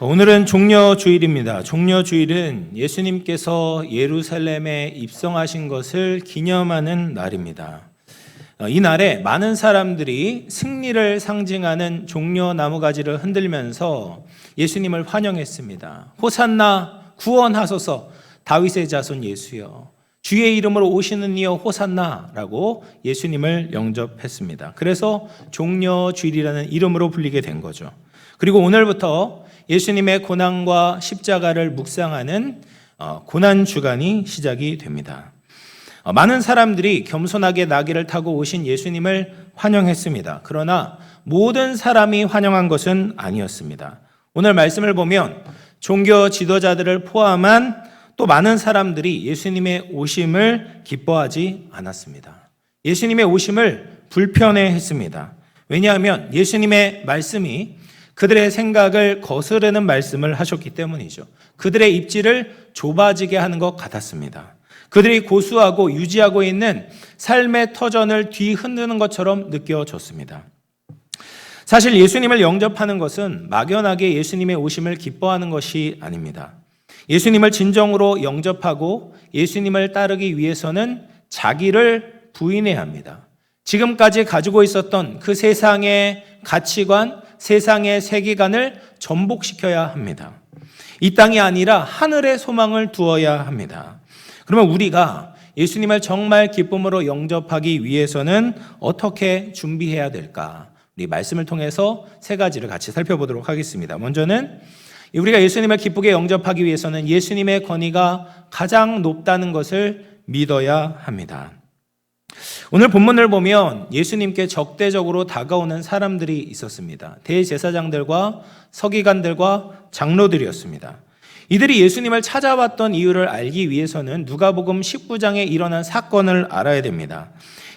오늘은 종려주일입니다. 종려주일은 예수님께서 예루살렘에 입성하신 것을 기념하는 날입니다. 이 날에 많은 사람들이 승리를 상징하는 종려 나무가지를 흔들면서 예수님을 환영했습니다. 호산나 구원하소서 다윗의 자손 예수여, 주의 이름으로 오시는 이여 호산나라고 예수님을 영접했습니다. 그래서 종려주일이라는 이름으로 불리게 된 거죠. 그리고 오늘부터 예수님의 고난과 십자가를 묵상하는 고난주간이 시작이 됩니다. 많은 사람들이 겸손하게 나귀를 타고 오신 예수님을 환영했습니다. 그러나 모든 사람이 환영한 것은 아니었습니다. 오늘 말씀을 보면 종교 지도자들을 포함한 또 많은 사람들이 예수님의 오심을 기뻐하지 않았습니다. 예수님의 오심을 불편해했습니다. 왜냐하면 예수님의 말씀이 그들의 생각을 거스르는 말씀을 하셨기 때문이죠. 그들의 입지를 좁아지게 하는 것 같았습니다. 그들이 고수하고 유지하고 있는 삶의 터전을 뒤흔드는 것처럼 느껴졌습니다. 사실 예수님을 영접하는 것은 막연하게 예수님의 오심을 기뻐하는 것이 아닙니다. 예수님을 진정으로 영접하고 예수님을 따르기 위해서는 자기를 부인해야 합니다. 지금까지 가지고 있었던 그 세상의 가치관, 세상의 세계관을 전복시켜야 합니다. 이 땅이 아니라 하늘의 소망을 두어야 합니다. 그러면 우리가 예수님을 정말 기쁨으로 영접하기 위해서는 어떻게 준비해야 될까? 우리 말씀을 통해서 세 가지를 같이 살펴보도록 하겠습니다. 먼저는 우리가 예수님을 기쁘게 영접하기 위해서는 예수님의 권위가 가장 높다는 것을 믿어야 합니다. 오늘 본문을 보면 예수님께 적대적으로 다가오는 사람들이 있었습니다. 대제사장들과 서기관들과 장로들이었습니다. 이들이 예수님을 찾아왔던 이유를 알기 위해서는 누가복음 19장에 일어난 사건을 알아야 됩니다.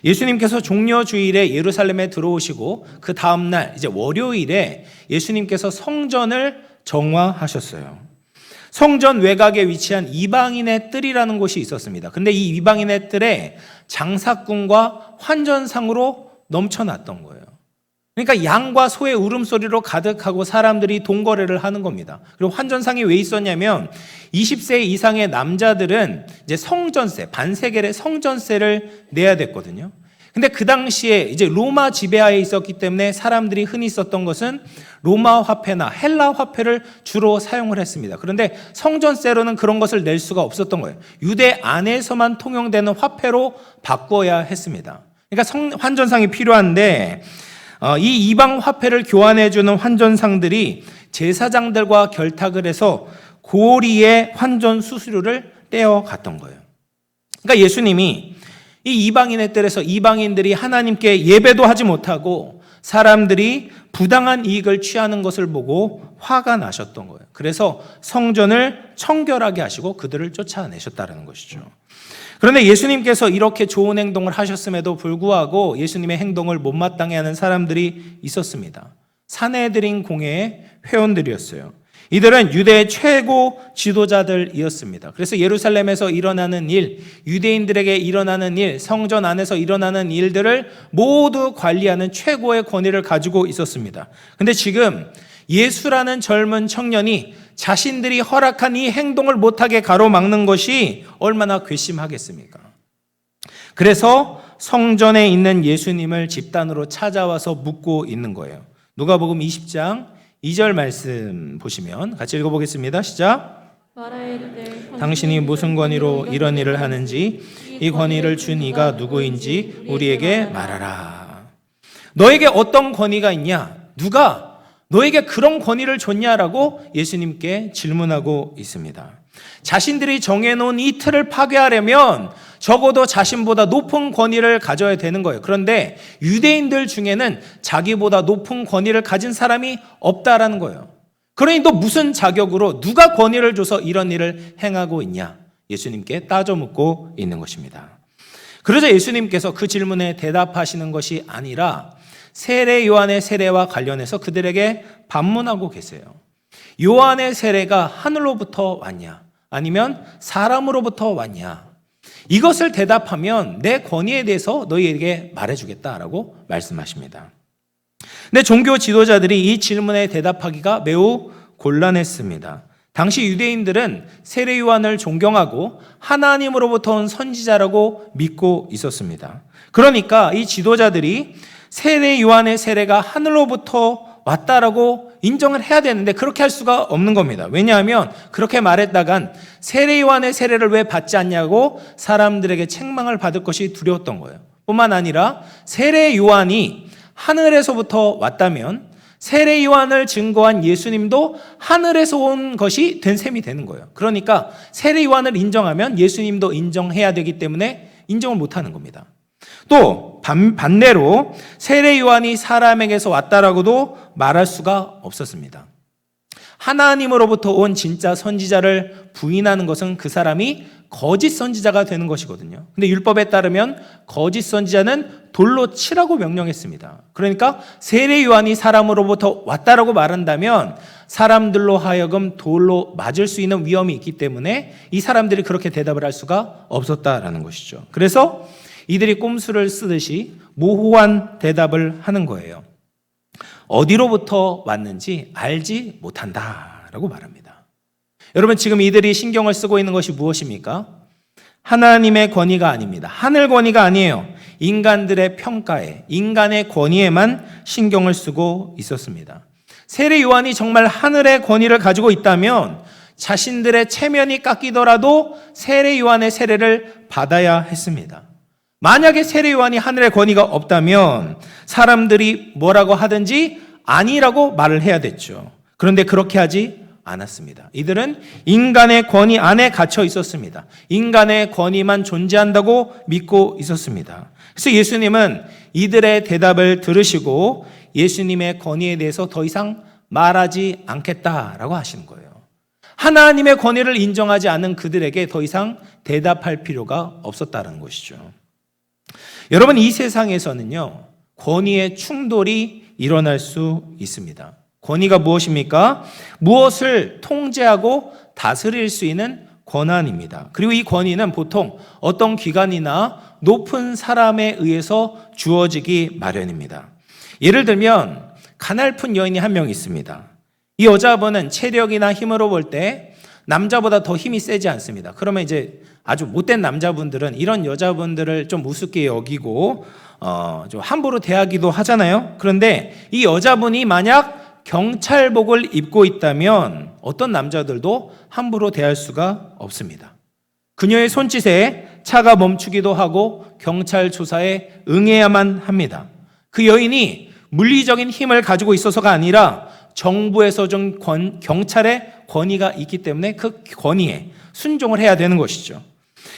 예수님께서 종려주일에 예루살렘에 들어오시고 그 다음 날 이제 월요일에 예수님께서 성전을 정화하셨어요. 성전 외곽에 위치한 이방인의 뜰이라는 곳이 있었습니다. 근데 이 이방인의 뜰에 장사꾼과 환전상으로 넘쳐났던 거예요. 그러니까 양과 소의 울음소리로 가득하고 사람들이 돈거래를 하는 겁니다. 그리고 환전상이 왜 있었냐면 20세 이상의 남자들은 이제 성전세, 반세겔의 성전세를 내야 됐거든요. 근데 그 당시에 이제 로마 지배하에 있었기 때문에 사람들이 흔히 썼던 것은 로마 화폐나 헬라 화폐를 주로 사용을 했습니다. 그런데 성전세로는 그런 것을 낼 수가 없었던 거예요. 유대 안에서만 통용되는 화폐로 바꿔야 했습니다. 그러니까 환전상이 필요한데 이 이방 화폐를 교환해주는 환전상들이 제사장들과 결탁을 해서 고리의 환전 수수료를 떼어갔던 거예요. 그러니까 예수님이 이 이방인의 뜰에서 이방인들이 하나님께 예배도 하지 못하고 사람들이 부당한 이익을 취하는 것을 보고 화가 나셨던 거예요. 그래서 성전을 청결하게 하시고 그들을 쫓아내셨다는 것이죠. 그런데 예수님께서 이렇게 좋은 행동을 하셨음에도 불구하고 예수님의 행동을 못마땅해 하는 사람들이 있었습니다. 산헤드린 공회의 회원들이었어요. 이들은 유대의 최고 지도자들이었습니다. 그래서 예루살렘에서 일어나는 일, 유대인들에게 일어나는 일, 성전 안에서 일어나는 일들을 모두 관리하는 최고의 권위를 가지고 있었습니다. 근데 지금 예수라는 젊은 청년이 자신들이 허락한 이 행동을 못하게 가로막는 것이 얼마나 괘씸하겠습니까? 그래서 성전에 있는 예수님을 집단으로 찾아와서 묻고 있는 거예요. 누가복음 20장 2절 말씀 보시면 같이 읽어보겠습니다. 시작. 당신이 무슨 권위로 이런 일을 하는지 이 권위를 준 이가 누구인지 우리에게 말하라. 너에게 어떤 권위가 있냐? 누가 너에게 그런 권위를 줬냐라고 예수님께 질문하고 있습니다. 자신들이 정해놓은 이 틀을 파괴하려면 적어도 자신보다 높은 권위를 가져야 되는 거예요. 그런데 유대인들 중에는 자기보다 높은 권위를 가진 사람이 없다라는 거예요. 그러니 너 무슨 자격으로 누가 권위를 줘서 이런 일을 행하고 있냐? 예수님께 따져 묻고 있는 것입니다. 그러자 예수님께서 그 질문에 대답하시는 것이 아니라 세례 요한의 세례와 관련해서 그들에게 반문하고 계세요. 요한의 세례가 하늘로부터 왔냐? 아니면 사람으로부터 왔냐? 이것을 대답하면 내 권위에 대해서 너희에게 말해주겠다라고 말씀하십니다. 근데 종교 지도자들이 이 질문에 대답하기가 매우 곤란했습니다. 당시 유대인들은 세례 요한을 존경하고 하나님으로부터 온 선지자라고 믿고 있었습니다. 그러니까 이 지도자들이 세례 요한의 세례가 하늘로부터 왔다라고 인정을 해야 되는데 그렇게 할 수가 없는 겁니다. 왜냐하면 그렇게 말했다간 세례 요한의 세례를 왜 받지 않냐고 사람들에게 책망을 받을 것이 두려웠던 거예요. 뿐만 아니라 세례 요한이 하늘에서부터 왔다면 세례 요한을 증거한 예수님도 하늘에서 온 것이 된 셈이 되는 거예요. 그러니까 세례 요한을 인정하면 예수님도 인정해야 되기 때문에 인정을 못하는 겁니다. 또 반대로 세례 요한이 사람에게서 왔다라고도 말할 수가 없었습니다. 하나님으로부터 온 진짜 선지자를 부인하는 것은 그 사람이 거짓 선지자가 되는 것이거든요. 근데 율법에 따르면 거짓 선지자는 돌로 치라고 명령했습니다. 그러니까 세례 요한이 사람으로부터 왔다라고 말한다면 사람들로 하여금 돌로 맞을 수 있는 위험이 있기 때문에 이 사람들이 그렇게 대답을 할 수가 없었다라는 것이죠. 그래서 이들이 꼼수를 쓰듯이 모호한 대답을 하는 거예요. 어디로부터 왔는지 알지 못한다라고 말합니다. 여러분, 지금 이들이 신경을 쓰고 있는 것이 무엇입니까? 하나님의 권위가 아닙니다. 하늘 권위가 아니에요. 인간들의 평가에, 인간의 권위에만 신경을 쓰고 있었습니다. 세례 요한이 정말 하늘의 권위를 가지고 있다면 자신들의 체면이 깎이더라도 세례 요한의 세례를 받아야 했습니다. 만약에 세례 요한이 하늘의 권위가 없다면 사람들이 뭐라고 하든지 아니라고 말을 해야 됐죠. 그런데 그렇게 하지 않았습니다. 이들은 인간의 권위 안에 갇혀 있었습니다. 인간의 권위만 존재한다고 믿고 있었습니다. 그래서 예수님은 이들의 대답을 들으시고 예수님의 권위에 대해서 더 이상 말하지 않겠다라고 하시는 거예요. 하나님의 권위를 인정하지 않은 그들에게 더 이상 대답할 필요가 없었다는 것이죠. 여러분, 이 세상에서는요, 권위의 충돌이 일어날 수 있습니다. 권위가 무엇입니까? 무엇을 통제하고 다스릴 수 있는 권한입니다. 그리고 이 권위는 보통 어떤 기관이나 높은 사람에 의해서 주어지기 마련입니다. 예를 들면 가냘픈 여인이 한 명 있습니다. 이 여자분은 체력이나 힘으로 볼 때 남자보다 더 힘이 세지 않습니다. 그러면 이제 아주 못된 남자분들은 이런 여자분들을 좀 우습게 여기고 좀 함부로 대하기도 하잖아요. 그런데 이 여자분이 만약 경찰복을 입고 있다면 어떤 남자들도 함부로 대할 수가 없습니다. 그녀의 손짓에 차가 멈추기도 하고 경찰 조사에 응해야만 합니다. 그 여인이 물리적인 힘을 가지고 있어서가 아니라 정부에서 준 경찰의 권위가 있기 때문에 그 권위에 순종을 해야 되는 것이죠.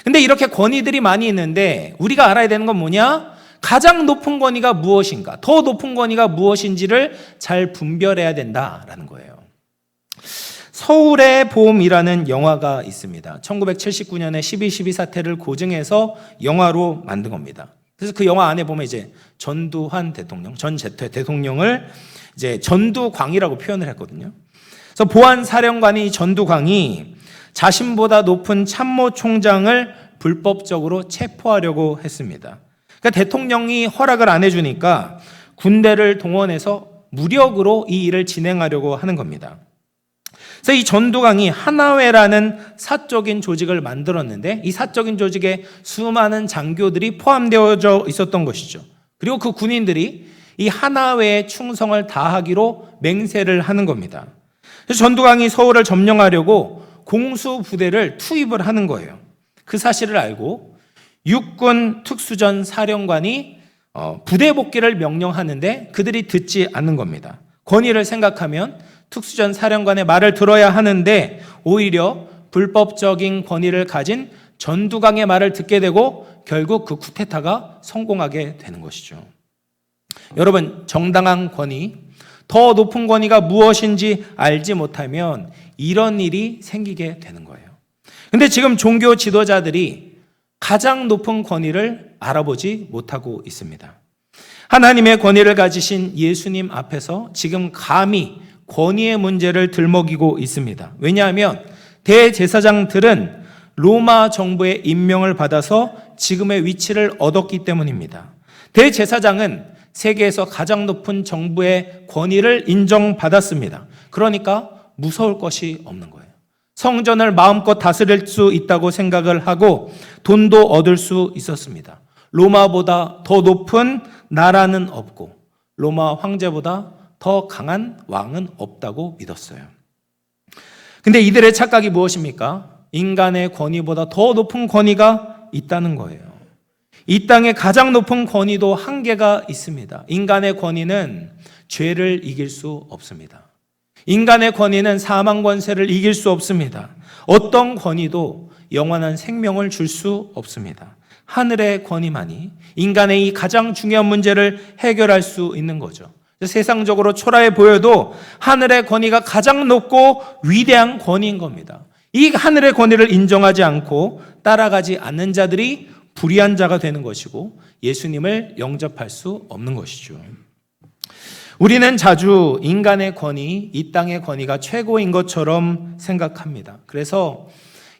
근데 이렇게 권위들이 많이 있는데 우리가 알아야 되는 건 뭐냐? 가장 높은 권위가 무엇인가? 더 높은 권위가 무엇인지를 잘 분별해야 된다라는 거예요. 서울의 봄이라는 영화가 있습니다. 1979년에 12.12 사태를 고증해서 영화로 만든 겁니다. 그래서 그 영화 안에 보면 이제 전두환 대통령, 전 대통령을 이제 전두광이라고 표현을 했거든요. 그래서 보안사령관이 전두광이 자신보다 높은 참모총장을 불법적으로 체포하려고 했습니다. 그러니까 대통령이 허락을 안 해주니까 군대를 동원해서 무력으로 이 일을 진행하려고 하는 겁니다. 그래서 이 전두광이 하나회라는 사적인 조직을 만들었는데 이 사적인 조직에 수많은 장교들이 포함되어져 있었던 것이죠. 그리고 그 군인들이 이 하나회에 충성을 다하기로 맹세를 하는 겁니다. 그래서 전두광이 서울을 점령하려고 공수부대를 투입을 하는 거예요. 그 사실을 알고 육군 특수전 사령관이 부대 복귀를 명령하는데 그들이 듣지 않는 겁니다. 권위를 생각하면 특수전 사령관의 말을 들어야 하는데 오히려 불법적인 권위를 가진 전두광의 말을 듣게 되고 결국 그 쿠데타가 성공하게 되는 것이죠. 여러분, 정당한 권위, 더 높은 권위가 무엇인지 알지 못하면 이런 일이 생기게 되는 거예요. 근데 지금 종교 지도자들이 가장 높은 권위를 알아보지 못하고 있습니다. 하나님의 권위를 가지신 예수님 앞에서 지금 감히 권위의 문제를 들먹이고 있습니다. 왜냐하면 대제사장들은 로마 정부의 임명을 받아서 지금의 위치를 얻었기 때문입니다. 대제사장은 세계에서 가장 높은 정부의 권위를 인정받았습니다. 그러니까 무서울 것이 없는 거예요. 성전을 마음껏 다스릴 수 있다고 생각을 하고 돈도 얻을 수 있었습니다. 로마보다 더 높은 나라는 없고 로마 황제보다 더 강한 왕은 없다고 믿었어요. 근데 이들의 착각이 무엇입니까? 인간의 권위보다 더 높은 권위가 있다는 거예요. 이 땅의 가장 높은 권위도 한계가 있습니다. 인간의 권위는 죄를 이길 수 없습니다. 인간의 권위는 사망 권세를 이길 수 없습니다. 어떤 권위도 영원한 생명을 줄 수 없습니다. 하늘의 권위만이 인간의 이 가장 중요한 문제를 해결할 수 있는 거죠. 세상적으로 초라해 보여도 하늘의 권위가 가장 높고 위대한 권위인 겁니다. 이 하늘의 권위를 인정하지 않고 따라가지 않는 자들이 불의한 자가 되는 것이고 예수님을 영접할 수 없는 것이죠. 우리는 자주 인간의 권위, 이 땅의 권위가 최고인 것처럼 생각합니다. 그래서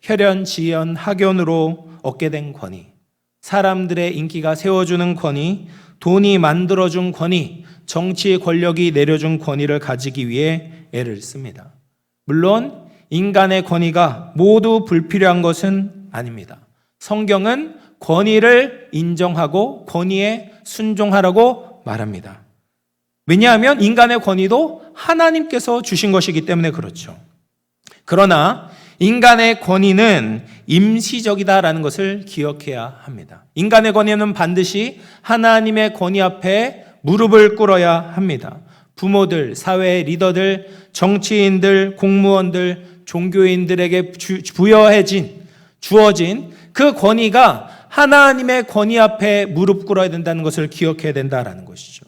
혈연, 지연, 학연으로 얻게 된 권위, 사람들의 인기가 세워주는 권위, 돈이 만들어준 권위, 정치의 권력이 내려준 권위를 가지기 위해 애를 씁니다. 물론 인간의 권위가 모두 불필요한 것은 아닙니다. 성경은 권위를 인정하고 권위에 순종하라고 말합니다. 왜냐하면 인간의 권위도 하나님께서 주신 것이기 때문에 그렇죠. 그러나 인간의 권위는 임시적이다라는 것을 기억해야 합니다. 인간의 권위는 반드시 하나님의 권위 앞에 무릎을 꿇어야 합니다. 부모들, 사회 리더들, 정치인들, 공무원들, 종교인들에게 주어진 그 권위가 하나님의 권위 앞에 무릎 꿇어야 된다는 것을 기억해야 된다라는 것이죠.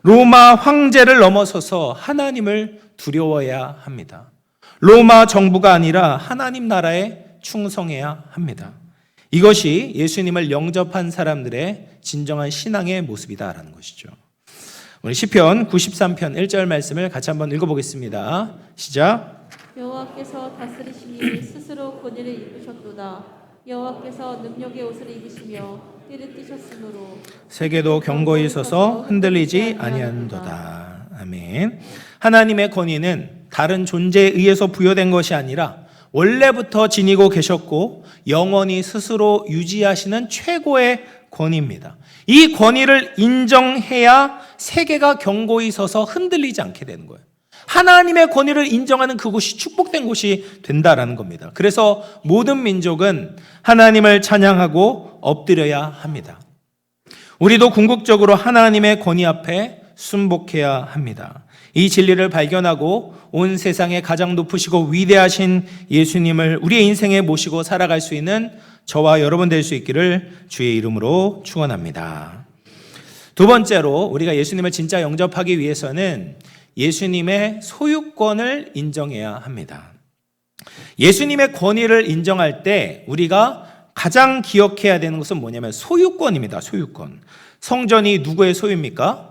로마 황제를 넘어서서 하나님을 두려워해야 합니다. 로마 정부가 아니라 하나님 나라에 충성해야 합니다. 이것이 예수님을 영접한 사람들의 진정한 신앙의 모습이다라는 것이죠. 우리 시편 93편 1절 말씀을 같이 한번 읽어보겠습니다. 시작. 여호와께서 다스리시니 스스로 권위를 입으셨도다. 여호와께서 능력의 옷을 입으시며 띠를 띠셨으므로 세계도 견고히 서서 흔들리지 아니한도다. 아멘. 하나님의 권위는 다른 존재에 의해서 부여된 것이 아니라 원래부터 지니고 계셨고 영원히 스스로 유지하시는 최고의 권위입니다. 이 권위를 인정해야 세계가 견고히 서서 흔들리지 않게 되는 거예요. 하나님의 권위를 인정하는 그곳이 축복된 곳이 된다라는 겁니다. 그래서 모든 민족은 하나님을 찬양하고 엎드려야 합니다. 우리도 궁극적으로 하나님의 권위 앞에 순복해야 합니다. 이 진리를 발견하고 온 세상에 가장 높으시고 위대하신 예수님을 우리의 인생에 모시고 살아갈 수 있는 저와 여러분 될 수 있기를 주의 이름으로 축원합니다. 두 번째로 우리가 예수님을 진짜 영접하기 위해서는 예수님의 소유권을 인정해야 합니다. 예수님의 권위를 인정할 때 우리가 가장 기억해야 되는 것은 뭐냐면 소유권입니다. 소유권. 성전이 누구의 소유입니까?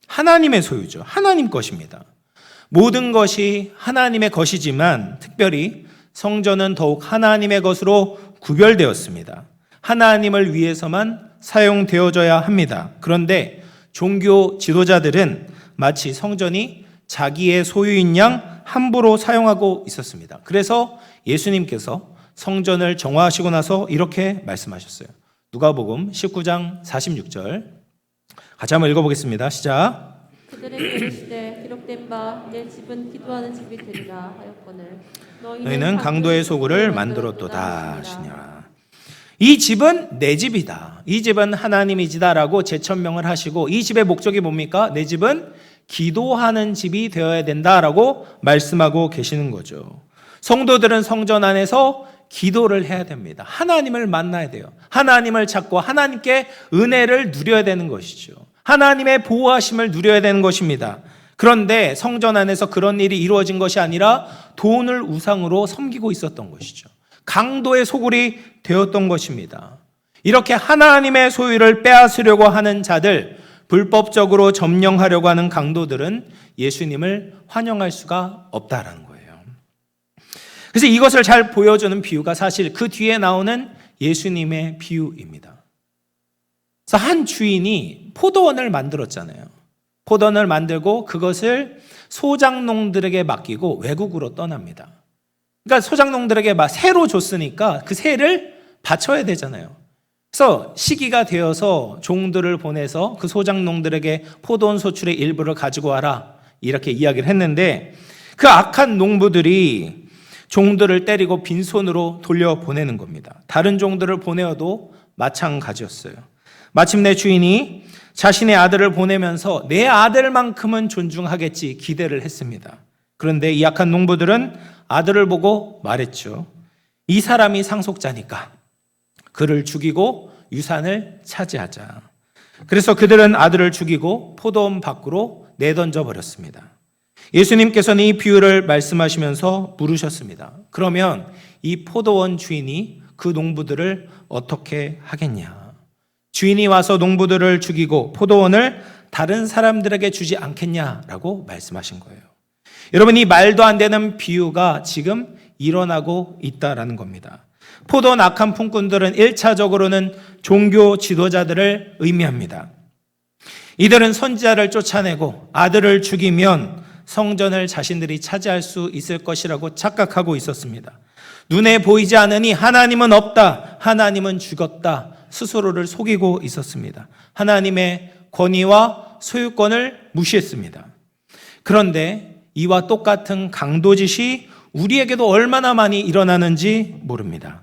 하나님의 소유죠. 하나님 것입니다. 모든 것이 하나님의 것이지만 특별히 성전은 더욱 하나님의 것으로 구별되었습니다. 하나님을 위해서만 사용되어져야 합니다. 그런데 종교 지도자들은 마치 성전이 자기의 소유인 양 함부로 사용하고 있었습니다. 그래서 예수님께서 성전을 정화하시고 나서 이렇게 말씀하셨어요. 누가복음 19장 46절 같이 한번 읽어보겠습니다. 시작. 그들에게 이르시되 기록된 바 내 집은 기도하는 집이 되리라 하였거늘 너희는 강도의 소굴을 만들었도다 하시니라. 이 집은 내 집이다. 이 집은 하나님의 집이다라고 재천명을 하시고 이 집의 목적이 뭡니까? 내 집은 기도하는 집이 되어야 된다라고 말씀하고 계시는 거죠. 성도들은 성전 안에서 기도를 해야 됩니다. 하나님을 만나야 돼요. 하나님을 찾고 하나님께 은혜를 누려야 되는 것이죠. 하나님의 보호하심을 누려야 되는 것입니다. 그런데 성전 안에서 그런 일이 이루어진 것이 아니라 돈을 우상으로 섬기고 있었던 것이죠. 강도의 소굴이 되었던 것입니다. 이렇게 하나님의 소유를 빼앗으려고 하는 자들, 불법적으로 점령하려고 하는 강도들은 예수님을 환영할 수가 없다라는 거예요. 그래서 이것을 잘 보여주는 비유가 사실 그 뒤에 나오는 예수님의 비유입니다. 그래서 한 주인이 포도원을 만들었잖아요. 포도원을 만들고 그것을 소작농들에게 맡기고 외국으로 떠납니다. 그러니까 소작농들에게 막 새로 줬으니까 그 새를 바쳐야 되잖아요. 그래서 시기가 되어서 종들을 보내서 그 소작농들에게 포도원 소출의 일부를 가지고 와라 이렇게 이야기를 했는데 그 악한 농부들이 종들을 때리고 빈손으로 돌려보내는 겁니다. 다른 종들을 보내어도 마찬가지였어요. 마침내 주인이 자신의 아들을 보내면서 내 아들만큼은 존중하겠지 기대를 했습니다. 그런데 이 악한 농부들은 아들을 보고 말했죠. 이 사람이 상속자니까 그를 죽이고 유산을 차지하자. 그래서 그들은 아들을 죽이고 포도원 밖으로 내던져 버렸습니다. 예수님께서는 이 비유를 말씀하시면서 물으셨습니다. 그러면 이 포도원 주인이 그 농부들을 어떻게 하겠냐? 주인이 와서 농부들을 죽이고 포도원을 다른 사람들에게 주지 않겠냐라고 말씀하신 거예요. 여러분, 이 말도 안 되는 비유가 지금 일어나고 있다라는 겁니다. 포도원 악한 품꾼들은 1차적으로는 종교 지도자들을 의미합니다. 이들은 선지자를 쫓아내고 아들을 죽이면 성전을 자신들이 차지할 수 있을 것이라고 착각하고 있었습니다. 눈에 보이지 않으니 하나님은 없다, 하나님은 죽었다, 스스로를 속이고 있었습니다. 하나님의 권위와 소유권을 무시했습니다. 그런데 이와 똑같은 강도짓이 우리에게도 얼마나 많이 일어나는지 모릅니다.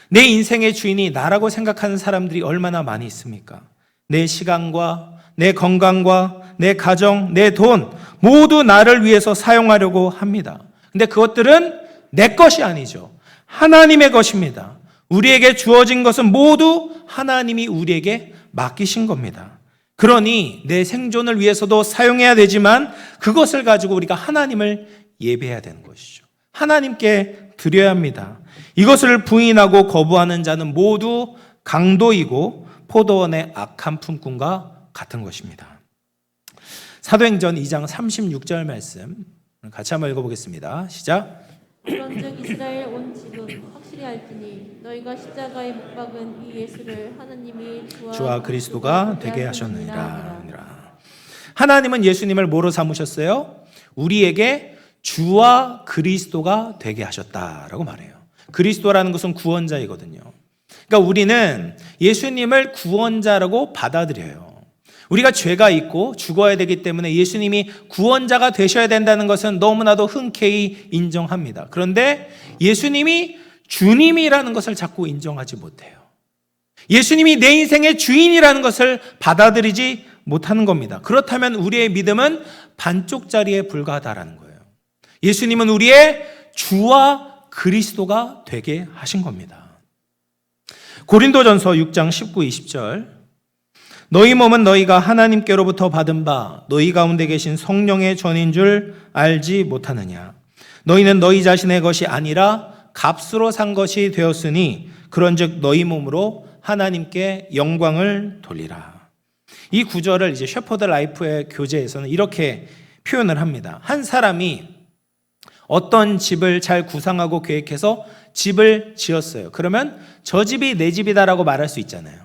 내 인생의 주인이 나라고 생각하는 사람들이 얼마나 많이 있습니까? 내 시간과 내 건강과 내 가정, 내 돈 모두 나를 위해서 사용하려고 합니다. 근데 그것들은 내 것이 아니죠. 하나님의 것입니다. 우리에게 주어진 것은 모두 하나님이 우리에게 맡기신 겁니다. 그러니 내 생존을 위해서도 사용해야 되지만 그것을 가지고 우리가 하나님을 예배해야 되는 것이죠. 하나님께 드려야 합니다. 이것을 부인하고 거부하는 자는 모두 강도이고 포도원의 악한 품꾼과 같은 것입니다. 사도행전 2장 36절 말씀 같이 한번 읽어보겠습니다. 시작. 그런즉 이스라엘 온 집은 확실히 알지니 너희가 십자가에 못 박은 이 예수를 하나님이 주와 그리스도가 되게 하셨느니라. 하나님은 예수님을 뭐로 삼으셨어요? 우리에게 주와 그리스도가 되게 하셨다라고 말해요. 그리스도라는 것은 구원자이거든요. 그러니까 우리는 예수님을 구원자라고 받아들여요. 우리가 죄가 있고 죽어야 되기 때문에 예수님이 구원자가 되셔야 된다는 것은 너무나도 흔쾌히 인정합니다. 그런데 예수님이 주님이라는 것을 자꾸 인정하지 못해요. 예수님이 내 인생의 주인이라는 것을 받아들이지 못하는 겁니다. 그렇다면 우리의 믿음은 반쪽짜리에 불과하다라는 거예요. 예수님은 우리의 주와 그리스도가 되게 하신 겁니다. 고린도전서 6장 19, 20절 너희 몸은 너희가 하나님께로부터 받은 바 너희 가운데 계신 성령의 전인 줄 알지 못하느냐. 너희는 너희 자신의 것이 아니라 값으로 산 것이 되었으니 그런즉 너희 몸으로 하나님께 영광을 돌리라. 이 구절을 이제 셰퍼드 라이프의 교재에서는 이렇게 표현을 합니다. 한 사람이 어떤 집을 잘 구상하고 계획해서 집을 지었어요. 그러면 저 집이 내 집이다라고 말할 수 있잖아요.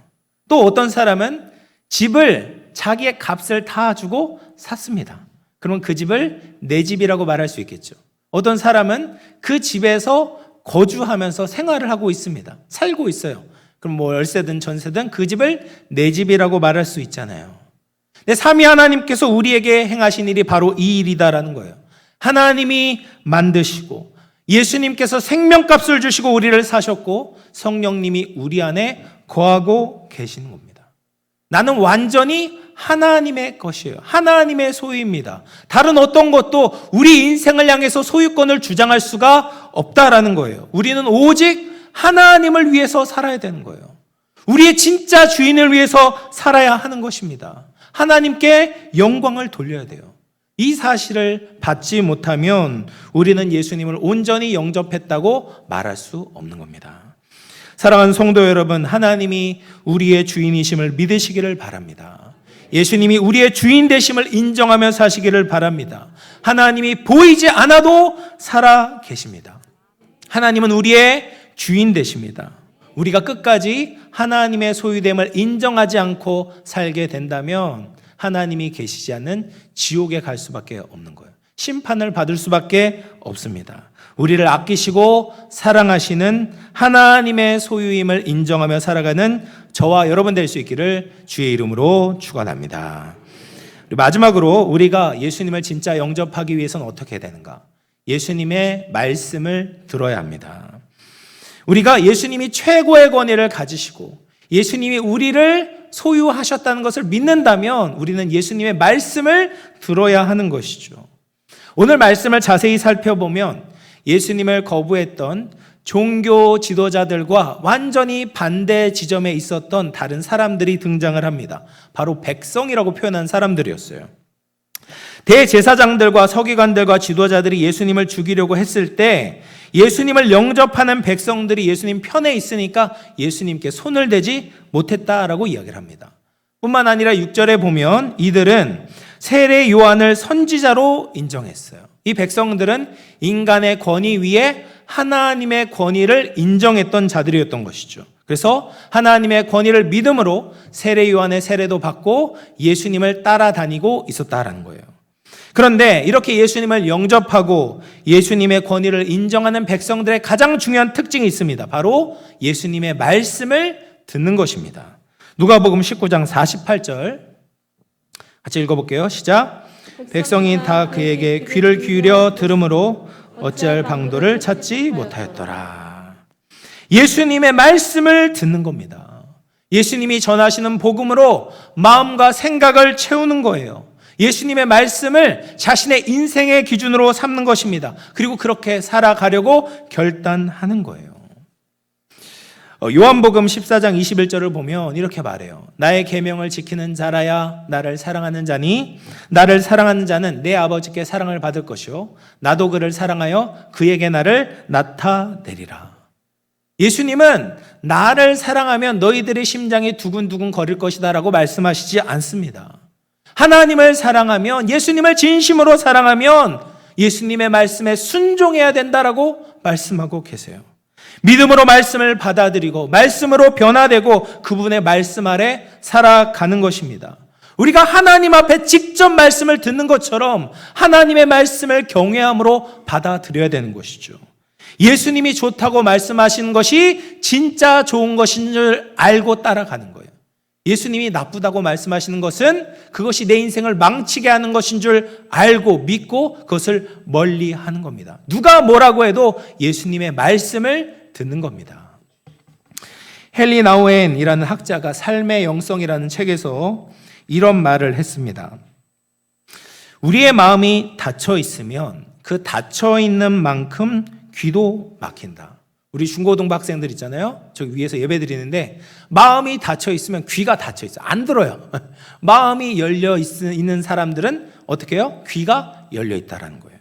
또 어떤 사람은 집을 자기의 값을 다 주고 샀습니다. 그러면 그 집을 내 집이라고 말할 수 있겠죠. 어떤 사람은 그 집에서 거주하면서 생활을 하고 있습니다. 살고 있어요. 그럼 뭐 월세든 전세든 그 집을 내 집이라고 말할 수 있잖아요. 근데 삼위 하나님께서 우리에게 행하신 일이 바로 이 일이다라는 거예요. 하나님이 만드시고 예수님께서 생명값을 주시고 우리를 사셨고 성령님이 우리 안에 거하고 계시는 겁니다. 나는 완전히 하나님의 것이에요. 하나님의 소유입니다. 다른 어떤 것도 우리 인생을 향해서 소유권을 주장할 수가 없다라는 거예요. 우리는 오직 하나님을 위해서 살아야 되는 거예요. 우리의 진짜 주인을 위해서 살아야 하는 것입니다. 하나님께 영광을 돌려야 돼요. 이 사실을 받지 못하면 우리는 예수님을 온전히 영접했다고 말할 수 없는 겁니다. 사랑하는 성도 여러분, 하나님이 우리의 주인이심을 믿으시기를 바랍니다. 예수님이 우리의 주인 되심을 인정하며 사시기를 바랍니다. 하나님이 보이지 않아도 살아 계십니다. 하나님은 우리의 주인 되십니다. 우리가 끝까지 하나님의 소유됨을 인정하지 않고 살게 된다면 하나님이 계시지 않는 지옥에 갈 수밖에 없는 거예요. 심판을 받을 수밖에 없습니다. 우리를 아끼시고 사랑하시는 하나님의 소유임을 인정하며 살아가는 저와 여러분 될 수 있기를 주의 이름으로 축원합니다. 마지막으로 우리가 예수님을 진짜 영접하기 위해서는 어떻게 해야 되는가? 예수님의 말씀을 들어야 합니다. 우리가 예수님이 최고의 권위를 가지시고 예수님이 우리를 소유하셨다는 것을 믿는다면 우리는 예수님의 말씀을 들어야 하는 것이죠. 오늘 말씀을 자세히 살펴보면 예수님을 거부했던 종교 지도자들과 완전히 반대 지점에 있었던 다른 사람들이 등장을 합니다. 바로 백성이라고 표현한 사람들이었어요. 대제사장들과 서기관들과 지도자들이 예수님을 죽이려고 했을 때 예수님을 영접하는 백성들이 예수님 편에 있으니까 예수님께 손을 대지 못했다라고 이야기를 합니다. 뿐만 아니라 6절에 보면 이들은 세례 요한을 선지자로 인정했어요. 이 백성들은 인간의 권위 위에 하나님의 권위를 인정했던 자들이었던 것이죠. 그래서 하나님의 권위를 믿음으로 세례 요한의 세례도 받고 예수님을 따라다니고 있었다라는 거예요. 그런데 이렇게 예수님을 영접하고 예수님의 권위를 인정하는 백성들의 가장 중요한 특징이 있습니다. 바로 예수님의 말씀을 듣는 것입니다. 누가복음 19장 48절 같이 읽어볼게요. 시작. 백성이 다 그에게 귀를 기울여 들으므로 어찌할 방도를 찾지 못하였더라. 예수님의 말씀을 듣는 겁니다. 예수님이 전하시는 복음으로 마음과 생각을 채우는 거예요. 예수님의 말씀을 자신의 인생의 기준으로 삼는 것입니다. 그리고 그렇게 살아가려고 결단하는 거예요. 요한복음 14장 21절을 보면 이렇게 말해요. 나의 계명을 지키는 자라야 나를 사랑하는 자니 나를 사랑하는 자는 내 아버지께 사랑을 받을 것이요 나도 그를 사랑하여 그에게 나를 나타내리라. 예수님은 나를 사랑하면 너희들의 심장이 두근두근 거릴 것이다 라고 말씀하시지 않습니다. 하나님을 사랑하면, 예수님을 진심으로 사랑하면 예수님의 말씀에 순종해야 된다라고 말씀하고 계세요. 믿음으로 말씀을 받아들이고 말씀으로 변화되고 그분의 말씀 아래 살아가는 것입니다. 우리가 하나님 앞에 직접 말씀을 듣는 것처럼 하나님의 말씀을 경외함으로 받아들여야 되는 것이죠. 예수님이 좋다고 말씀하시는 것이 진짜 좋은 것인 줄 알고 따라가는 거예요. 예수님이 나쁘다고 말씀하시는 것은 그것이 내 인생을 망치게 하는 것인 줄 알고 믿고 그것을 멀리 하는 겁니다. 누가 뭐라고 해도 예수님의 말씀을 듣는 겁니다. 헨리 나우엔이라는 학자가 삶의 영성이라는 책에서 이런 말을 했습니다. 우리의 마음이 닫혀 있으면 그 닫혀 있는 만큼 귀도 막힌다. 우리 중고등부 학생들 있잖아요. 저기 위에서 예배 드리는데 마음이 닫혀 있으면 귀가 닫혀 있어요. 안 들어요. 마음이 열려 있는 사람들은 어떻게 해요? 귀가 열려 있다라는 거예요.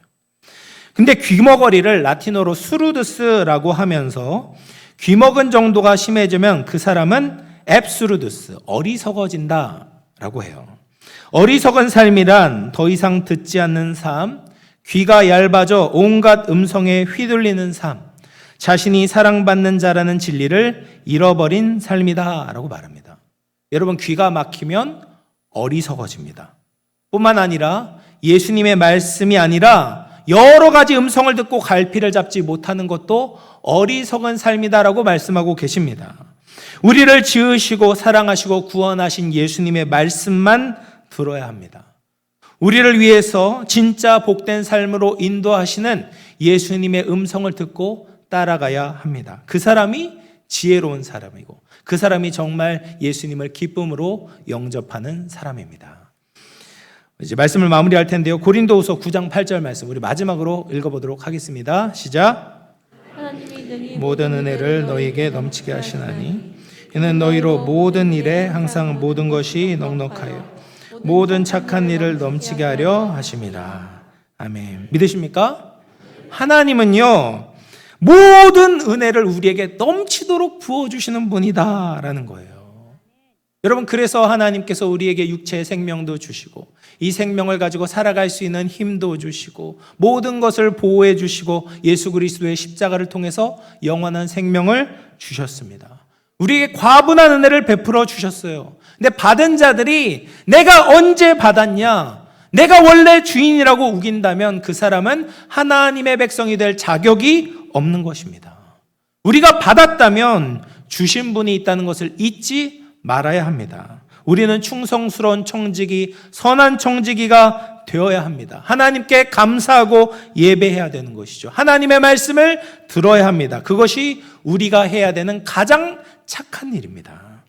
근데 귀머거리를 라틴어로 수루드스라고 하면서 귀먹은 정도가 심해지면 그 사람은 앱수루드스, 어리석어진다라고 해요. 어리석은 삶이란 더 이상 듣지 않는 삶, 귀가 얇아져 온갖 음성에 휘둘리는 삶, 자신이 사랑받는 자라는 진리를 잃어버린 삶이다라고 말합니다. 여러분, 귀가 막히면 어리석어집니다. 뿐만 아니라 예수님의 말씀이 아니라 여러 가지 음성을 듣고 갈피를 잡지 못하는 것도 어리석은 삶이다라고 말씀하고 계십니다. 우리를 지으시고 사랑하시고 구원하신 예수님의 말씀만 들어야 합니다. 우리를 위해서 진짜 복된 삶으로 인도하시는 예수님의 음성을 듣고 따라가야 합니다. 그 사람이 지혜로운 사람이고 그 사람이 정말 예수님을 기쁨으로 영접하는 사람입니다. 이제 말씀을 마무리할 텐데요. 고린도후서 9장 8절 말씀 우리 마지막으로 읽어보도록 하겠습니다. 시작. 모든 은혜를 너희에게 넘치게 하시나니 이는 너희로 모든 일에 항상 모든 것이 넉넉하여 모든 착한 일을 넘치게 하려 하심이라. 아멘. 믿으십니까? 하나님은요 모든 은혜를 우리에게 넘치도록 부어주시는 분이다라는 거예요. 여러분, 그래서 하나님께서 우리에게 육체의 생명도 주시고 이 생명을 가지고 살아갈 수 있는 힘도 주시고 모든 것을 보호해 주시고 예수 그리스도의 십자가를 통해서 영원한 생명을 주셨습니다. 우리에게 과분한 은혜를 베풀어 주셨어요. 근데 받은 자들이 내가 언제 받았냐? 내가 원래 주인이라고 우긴다면 그 사람은 하나님의 백성이 될 자격이 없는 것입니다. 우리가 받았다면 주신 분이 있다는 것을 잊지 말아야 합니다. 우리는 충성스러운 청지기, 선한 청지기가 되어야 합니다. 하나님께 감사하고 예배해야 되는 것이죠. 하나님의 말씀을 들어야 합니다. 그것이 우리가 해야 되는 가장 착한 일입니다.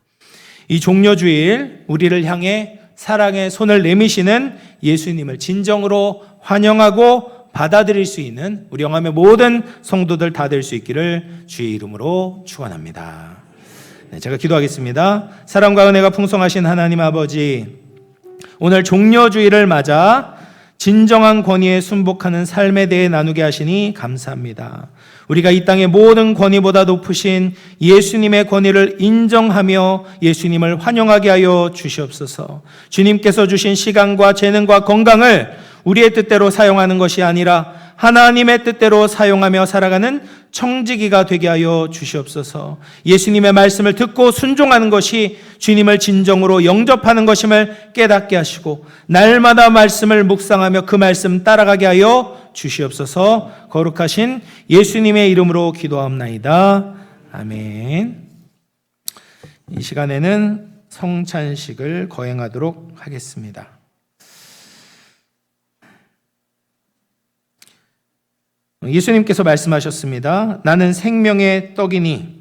이 종려주일 우리를 향해 사랑의 손을 내미시는 예수님을 진정으로 환영하고 받아들일 수 있는 우리 영암의 모든 성도들 다 될 수 있기를 주의 이름으로 축원합니다. 제가 기도하겠습니다. 사랑과 은혜가 풍성하신 하나님 아버지, 오늘 종려주일을 맞아 진정한 권위에 순복하는 삶에 대해 나누게 하시니 감사합니다. 우리가 이 땅의 모든 권위보다 높으신 예수님의 권위를 인정하며 예수님을 환영하게 하여 주시옵소서. 주님께서 주신 시간과 재능과 건강을 우리의 뜻대로 사용하는 것이 아니라 하나님의 뜻대로 사용하며 살아가는 청지기가 되게 하여 주시옵소서. 예수님의 말씀을 듣고 순종하는 것이 주님을 진정으로 영접하는 것임을 깨닫게 하시고 날마다 말씀을 묵상하며 그 말씀 따라가게 하여 주시옵소서. 거룩하신 예수님의 이름으로 기도하옵나이다. 아멘. 이 시간에는 성찬식을 거행하도록 하겠습니다. 예수님께서 말씀하셨습니다. 나는 생명의 떡이니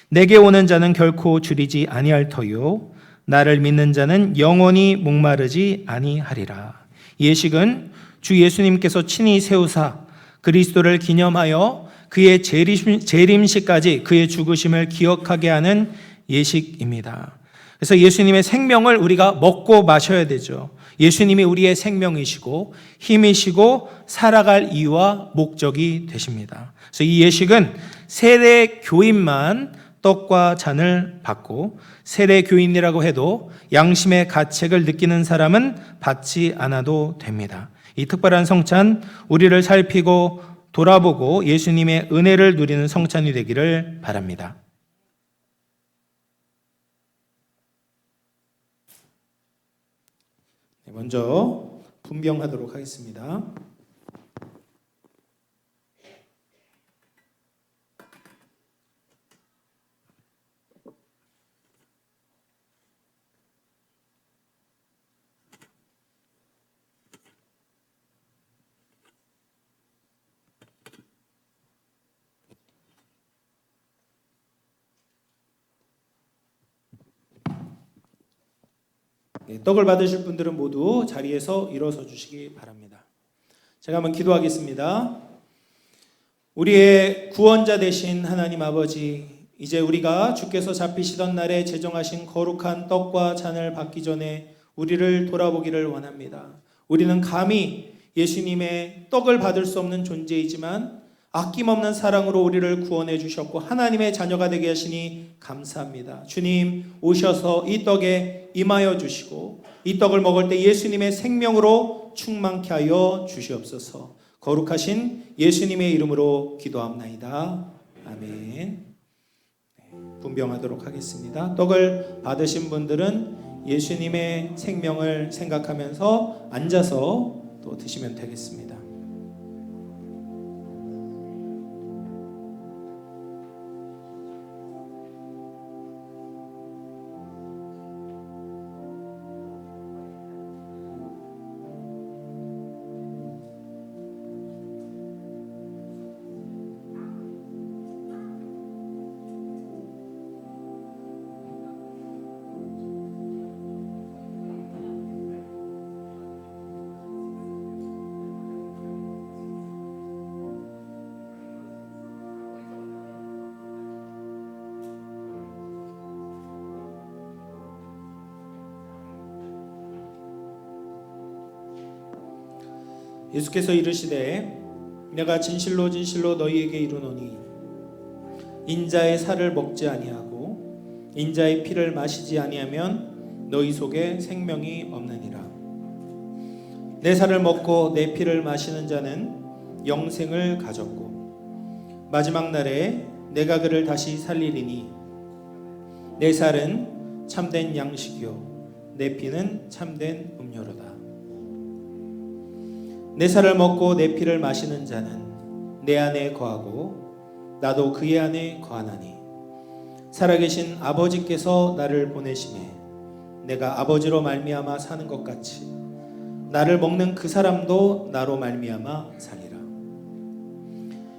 내게 오는 자는 결코 줄이지 아니할 터요 나를 믿는 자는 영원히 목마르지 아니하리라. 예식은 주 예수님께서 친히 세우사 그리스도를 기념하여 그의 재림시까지 그의 죽으심을 기억하게 하는 예식입니다. 그래서 예수님의 생명을 우리가 먹고 마셔야 되죠. 예수님이 우리의 생명이시고 힘이시고 살아갈 이유와 목적이 되십니다. 그래서 이 예식은 세례 교인만 떡과 잔을 받고 세례 교인이라고 해도 양심의 가책을 느끼는 사람은 받지 않아도 됩니다. 이 특별한 성찬 우리를 살피고 돌아보고 예수님의 은혜를 누리는 성찬이 되기를 바랍니다. 먼저 분병하도록 하겠습니다. 떡을 받으실 분들은 모두 자리에서 일어서 주시기 바랍니다. 제가 한번 기도하겠습니다. 우리의 구원자 되신 하나님 아버지, 이제 우리가 주께서 잡히시던 날에 제정하신 거룩한 떡과 잔을 받기 전에 우리를 돌아보기를 원합니다. 우리는 감히 예수님의 떡을 받을 수 없는 존재이지만 아낌없는 사랑으로 우리를 구원해 주셨고 하나님의 자녀가 되게 하시니 감사합니다. 주님 오셔서 이 떡에 임하여 주시고 이 떡을 먹을 때 예수님의 생명으로 충만케 하여 주시옵소서. 거룩하신 예수님의 이름으로 기도합나이다. 아멘. 분병하도록 하겠습니다. 떡을 받으신 분들은 예수님의 생명을 생각하면서 앉아서 또 드시면 되겠습니다. 예수께서 이르시되 내가 진실로 진실로 너희에게 이르노니 인자의 살을 먹지 아니하고 인자의 피를 마시지 아니하면 너희 속에 생명이 없느니라. 내 살을 먹고 내 피를 마시는 자는 영생을 가졌고 마지막 날에 내가 그를 다시 살리리니 내 살은 참된 양식이요 내 피는 참된 음료로다. 내 살을 먹고 내 피를 마시는 자는 내 안에 거하고 나도 그의 안에 거하나니 살아계신 아버지께서 나를 보내심에 내가 아버지로 말미암아 사는 것 같이 나를 먹는 그 사람도 나로 말미암아 살리라.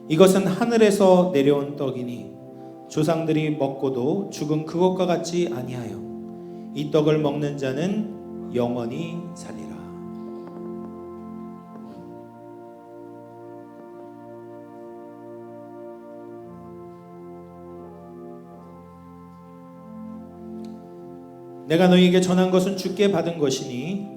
이것은 하늘에서 내려온 떡이니 조상들이 먹고도 죽은 그것과 같지 아니하여 이 떡을 먹는 자는 영원히 살리라. 내가 너희에게 전한 것은 주께 받은 것이니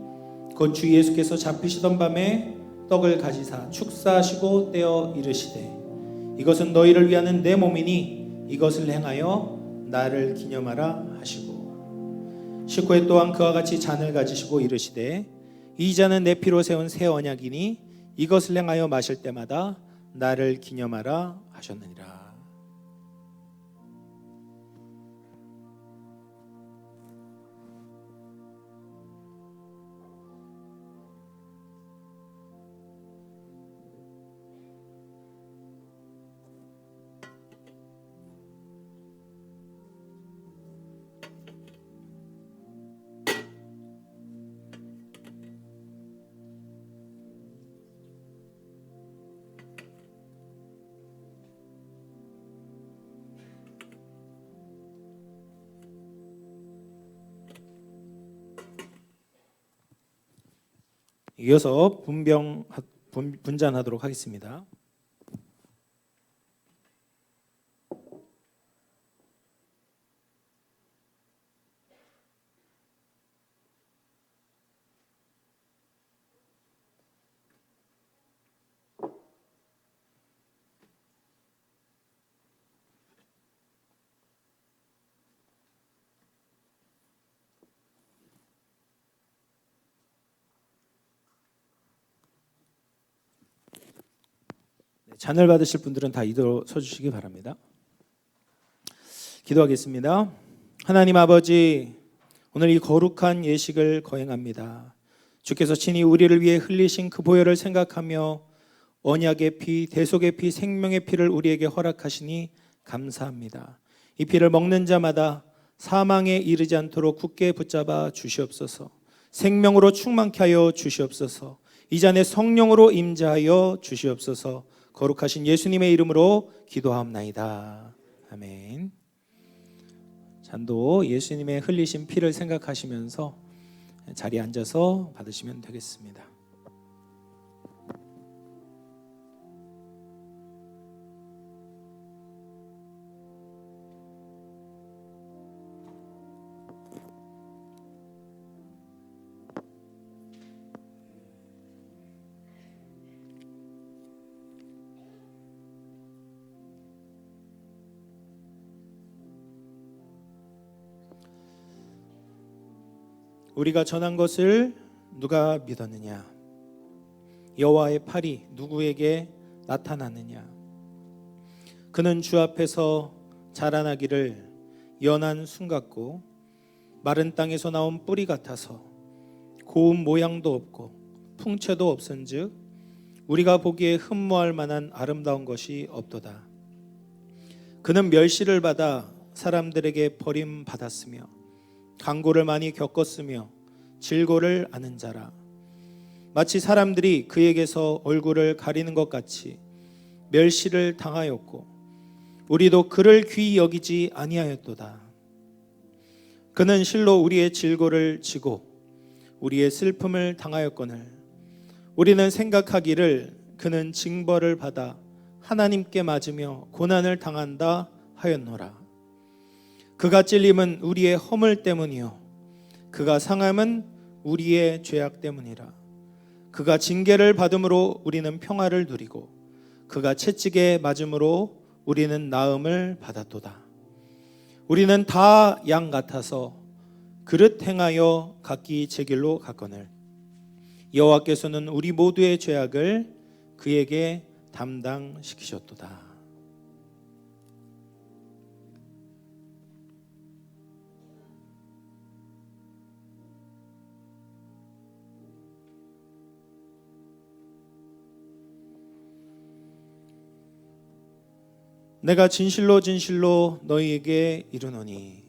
곧 주 예수께서 잡히시던 밤에 떡을 가지사 축사하시고 떼어 이르시되 이것은 너희를 위하는 내 몸이니 이것을 행하여 나를 기념하라 하시고 식후에 또한 그와 같이 잔을 가지시고 이르시되 이 잔은 내 피로 세운 새 언약이니 이것을 행하여 마실 때마다 나를 기념하라 하셨느니라. 이어서 분잔하도록 하겠습니다. 잔을 받으실 분들은 다 이대로 서주시기 바랍니다. 기도하겠습니다. 하나님 아버지, 오늘 이 거룩한 예식을 거행합니다. 주께서 친히 우리를 위해 흘리신 그 보혈을 생각하며 언약의 피, 대속의 피, 생명의 피를 우리에게 허락하시니 감사합니다. 이 피를 먹는 자마다 사망에 이르지 않도록 굳게 붙잡아 주시옵소서. 생명으로 충만케 하여 주시옵소서. 이 잔에 성령으로 임재하여 주시옵소서. 거룩하신 예수님의 이름으로 기도하옵나이다. 아멘. 잔도 예수님의 흘리신 피를 생각하시면서 자리에 앉아서 받으시면 되겠습니다. 우리가 전한 것을 누가 믿었느냐? 여호와의 팔이 누구에게 나타났느냐? 그는 주 앞에서 자라나기를 연한 순 같고 마른 땅에서 나온 뿌리 같아서 고운 모양도 없고 풍채도 없은즉 우리가 보기에 흠모할 만한 아름다운 것이 없도다. 그는 멸시를 받아 사람들에게 버림받았으며 강고를 많이 겪었으며 질고를 아는 자라. 마치 사람들이 그에게서 얼굴을 가리는 것 같이 멸시를 당하였고 우리도 그를 귀히 여기지 아니하였도다. 그는 실로 우리의 질고를 지고 우리의 슬픔을 당하였거늘 우리는 생각하기를 그는 징벌을 받아 하나님께 맞으며 고난을 당한다 하였노라. 그가 찔림은 우리의 허물 때문이요 그가 상함은 우리의 죄악 때문이라. 그가 징계를 받음으로 우리는 평화를 누리고 그가 채찍에 맞음으로 우리는 나음을 받았도다. 우리는 다 양 같아서 그릇 행하여 각기 제 길로 갔거늘 여호와께서는 우리 모두의 죄악을 그에게 담당시키셨도다. 내가 진실로 진실로 너희에게 이르노니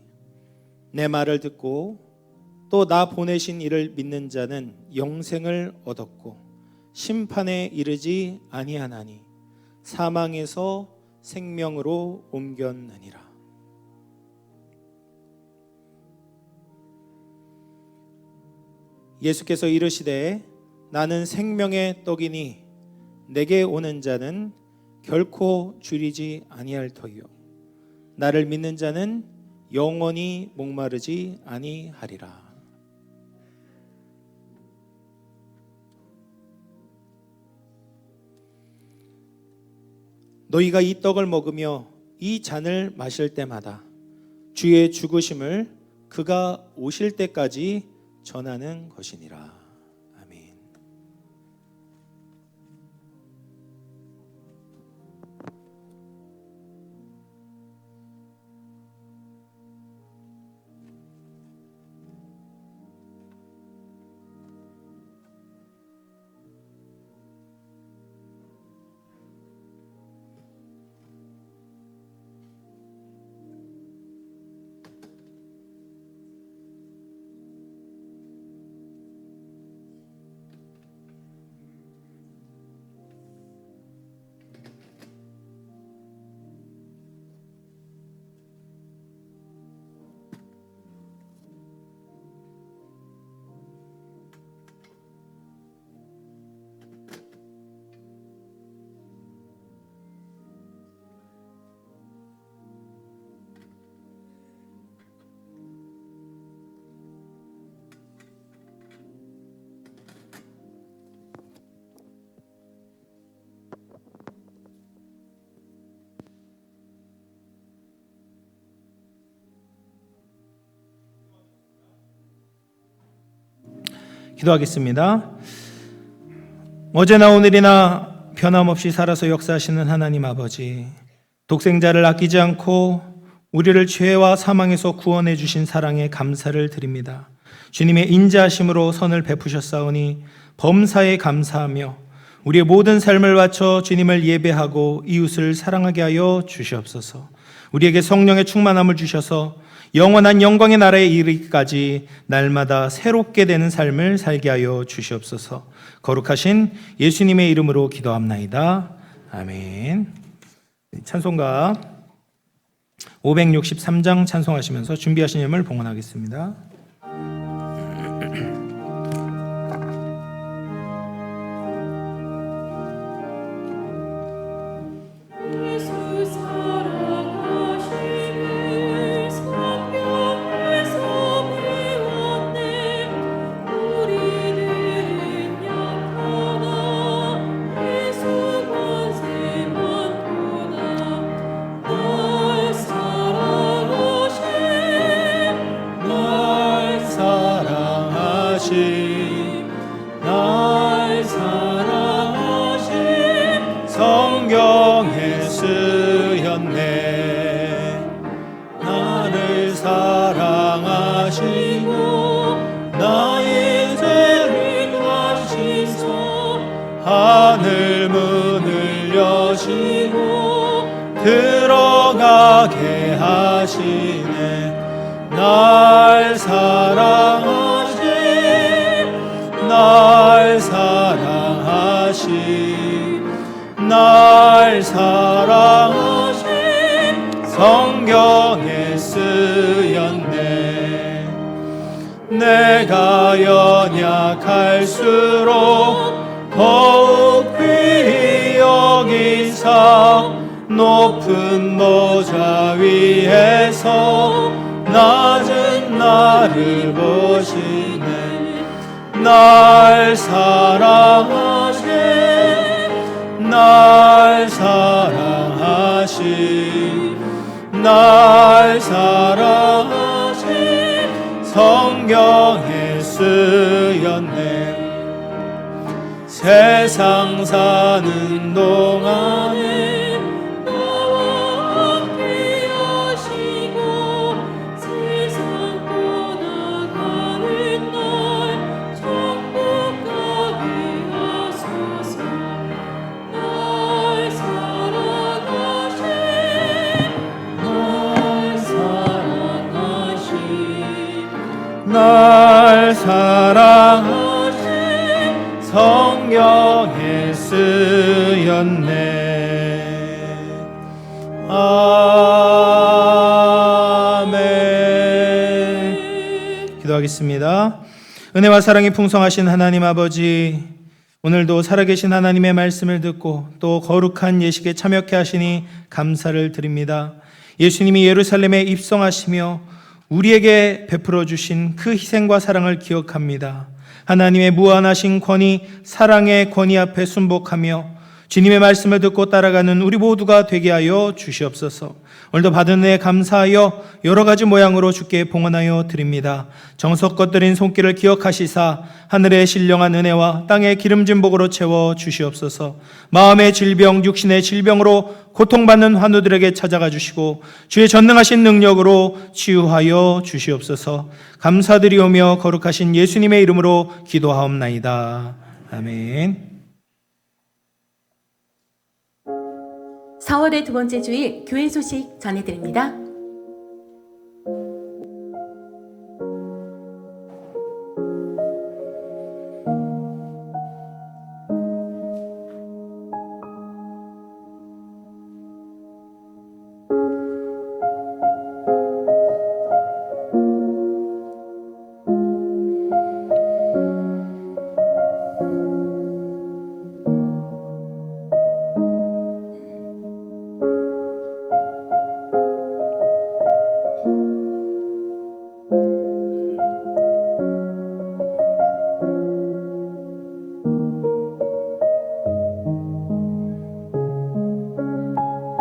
내 말을 듣고 또 나 보내신 이를 믿는 자는 영생을 얻었고 심판에 이르지 아니하나니 사망에서 생명으로 옮겼느니라. 예수께서 이르시되 나는 생명의 떡이니 내게 오는 자는 결코 줄이지 아니할 터이요 나를 믿는 자는 영원히 목마르지 아니하리라. 너희가 이 떡을 먹으며 이 잔을 마실 때마다 주의 죽으심을 그가 오실 때까지 전하는 것이니라. 아멘. 기도하겠습니다. 어제나 오늘이나 변함없이 살아서 역사하시는 하나님 아버지, 독생자를 아끼지 않고 우리를 죄와 사망에서 구원해 주신 사랑에 감사를 드립니다. 주님의 인자하심으로 선을 베푸셨사오니 범사에 감사하며 우리의 모든 삶을 바쳐 주님을 예배하고 이웃을 사랑하게 하여 주시옵소서. 우리에게 성령의 충만함을 주셔서 영원한 영광의 나라에 이르기까지 날마다 새롭게 되는 삶을 살게 하여 주시옵소서. 거룩하신 예수님의 이름으로 기도합나이다. 아멘. 찬송가 563장 찬송하시면서 준비하신 예물 봉헌하겠습니다. 날 사랑하신 성경에 쓰였네. 나를 사랑하시고 나의 죄를 가시소 하늘 문을 여시고 들어가게 하시네. 날 사랑하신 날 사랑하신 날 사랑하신 성경에 쓰였네. 내가 연약할수록 더욱 귀히 여기사 높은 보좌 위에서 낮은 나를 보시네. 날 사랑하신 날 사랑하신 날 사랑하신 성경에 쓰였네. 세상 사는 동안에 나와 함께 하시고 세상 떠나가는 날 천국 가게 하소서. 날 사랑하신 아멘. 기도하겠습니다. 은혜와 사랑이 풍성하신 하나님 아버지, 오늘도 살아계신 하나님의 말씀을 듣고 또 거룩한 예식에 참여케 하시니 감사를 드립니다. 예수님이 예루살렘에 입성하시며 우리에게 베풀어 주신 그 희생과 사랑을 기억합니다. 하나님의 무한하신 권위, 사랑의 권위 앞에 순복하며 주님의 말씀을 듣고 따라가는 우리 모두가 되게 하여 주시옵소서. 오늘도 받은 은혜 감사하여 여러 가지 모양으로 주께 봉헌하여 드립니다. 정석 것들인 손길을 기억하시사 하늘의 신령한 은혜와 땅의 기름진 복으로 채워 주시옵소서. 마음의 질병, 육신의 질병으로 고통받는 환우들에게 찾아가 주시고 주의 전능하신 능력으로 치유하여 주시옵소서. 감사드리오며 거룩하신 예수님의 이름으로 기도하옵나이다. 아멘. 4월의 두 번째 주일 교회 소식 전해드립니다.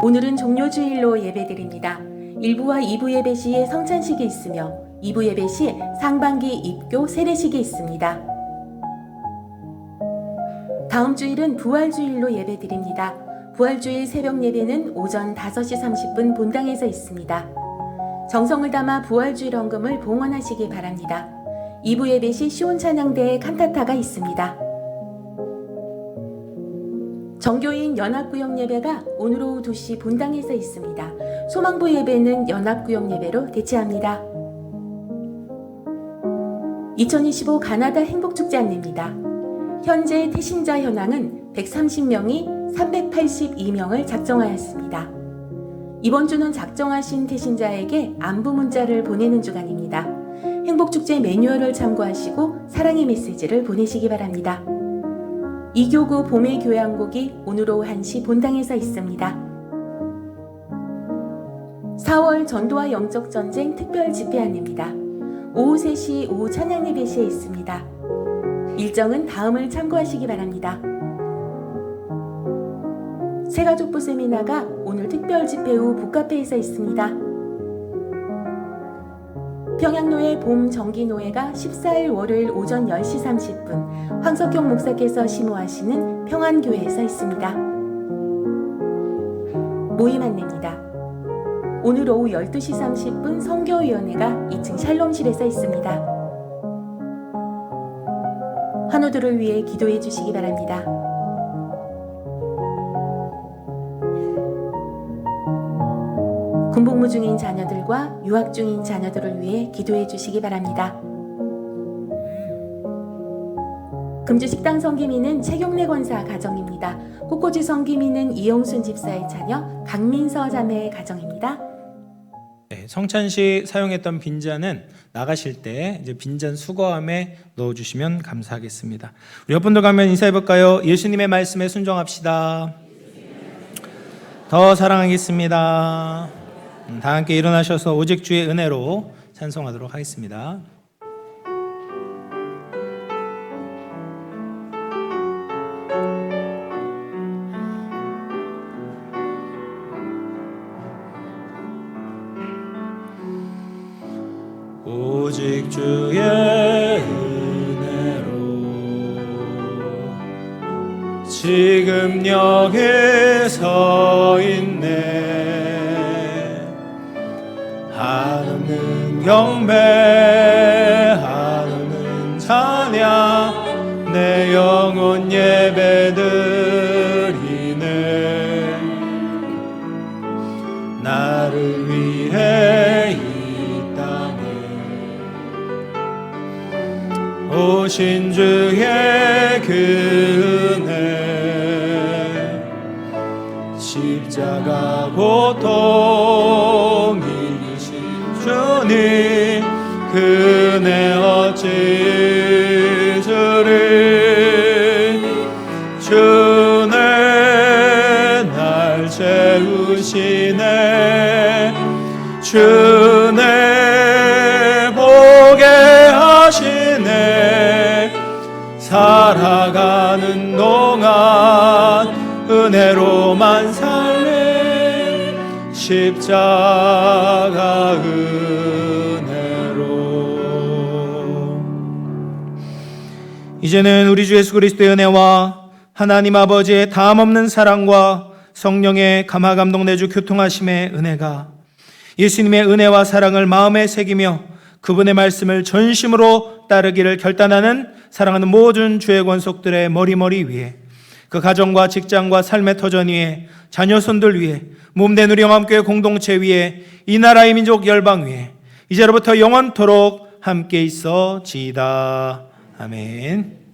오늘은 종료주일로 예배드립니다. 1부와 2부 예배 시에 성찬식이 있으며 2부 예배 시 상반기 입교 세례식이 있습니다. 다음 주일은 부활주일로 예배드립니다. 부활주일 새벽 예배는 오전 5시 30분 본당에서 있습니다. 정성을 담아 부활주일 헌금을 봉헌하시기 바랍니다. 2부 예배 시 시온찬양대의 칸타타가 있습니다. 정교인 연합구역 예배가 오늘 오후 2시 본당에서 있습니다. 소망부 예배는 연합구역 예배로 대체합니다. 2025 가나다 행복축제 안내입니다. 현재 태신자 현황은 130명이 382명을 작정하였습니다. 이번 주는 작정하신 태신자에게 안부 문자를 보내는 주간입니다. 행복축제 매뉴얼을 참고하시고 사랑의 메시지를 보내시기 바랍니다. 이교구 봄의 교향곡이 오늘 오후 1시 본당에서 있습니다. 4월 전도와 영적전쟁 특별 집회 안내입니다. 오후 3시 오후 찬양 예배 시에 있습니다. 일정은 다음을 참고하시기 바랍니다. 새가족부 세미나가 오늘 특별 집회 후 북카페에서 있습니다. 평양노회 봄 정기노회가 14일 월요일 오전 10시 30분 황석형 목사께서 심호하시는 평안교회에서 있습니다. 모임 안내입니다. 오늘 오후 12시 30분 선교위원회가 2층 샬롬실에서 있습니다. 환우들을 위해 기도해 주시기 바랍니다. 군복무 중인 자녀들과 유학 중인 자녀들을 위해 기도해 주시기 바랍니다. 금주 식당 성기민은 최경래 권사 가정입니다. 꽃꽂이 성기민은 이영순 집사의 자녀 강민서 자매의 가정입니다. 네, 성찬식 사용했던 빈잔은 나가실 때 이제 빈잔 수거함에 넣어주시면 감사하겠습니다. 우리 옆분들 가면 인사해 볼까요? 예수님의 말씀에 순종합시다. 더 사랑하겠습니다. 다 함께 일어나셔서 오직 주의 은혜로 찬송하도록 하겠습니다. 오직 주의 은혜로 지금 여기 서 있네. 한없는 경배 한없는 찬양 내 영혼 예배드리네. 나를 위해 이 땅에 오신 주의 그 은혜 십자가 고통 이기신 주님 그네 어찌 잊으리 주네 날 채우시네 주네 보게 하시네 살아가는 동안 은혜로만 살래 십자가 은혜로. 이제는 우리 주 예수 그리스도의 은혜와 하나님 아버지의 다함없는 사랑과 성령의 감화감동 내주 교통하심의 은혜가 예수님의 은혜와 사랑을 마음에 새기며 그분의 말씀을 전심으로 따르기를 결단하는 사랑하는 모든 주의 권속들의 머리머리 위에 그 가정과 직장과 삶의 터전 위에 자녀 손들 위에 몸된 우리 영암교회 공동체 위에 이 나라의 민족 열방 위에 이제로부터 영원토록 함께 있어지이다. 아멘.